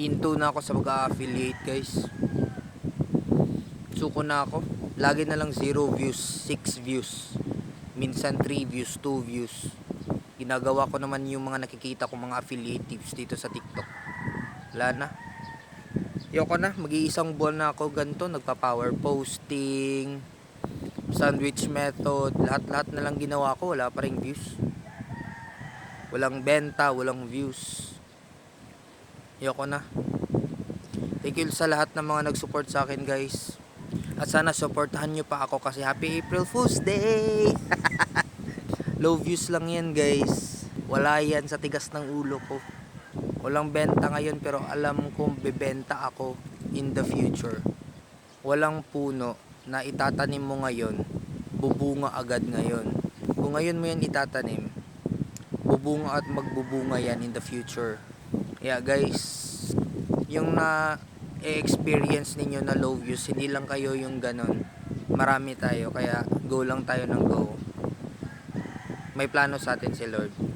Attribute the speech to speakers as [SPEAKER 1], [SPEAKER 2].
[SPEAKER 1] Into na ako sa mag-affiliate guys. Suko na ako. Lagi na lang 0 views, 6 views. Minsan 3 views, 2 views. Ginagawa ko naman yung mga nakikita ko mga affiliate tips dito sa TikTok. Wala na. Yoko na, mag-iisang buwan na ako ganito, nagpa-power posting, sandwich method, lahat-lahat na lang ginawa ko, wala pa ring views. Walang benta, walang views. Yoko na. Thank you sa lahat ng mga nag-support sa akin guys. At sana supportahan nyo pa ako kasi Happy April Fool's Day! Low views lang yan guys. Wala yan sa tigas ng ulo ko. Walang benta ngayon pero alam kong bebenta ako in the future. Walang puno na itatanim mo ngayon, bubunga agad ngayon. Kung ngayon mo yan itatanim, bubunga at magbubunga yan in the future. Yeah guys, yung na-experience ninyo na low views, hindi lang kayo yung ganon. Marami tayo, kaya go lang tayo ng go. May plano sa atin si Lord.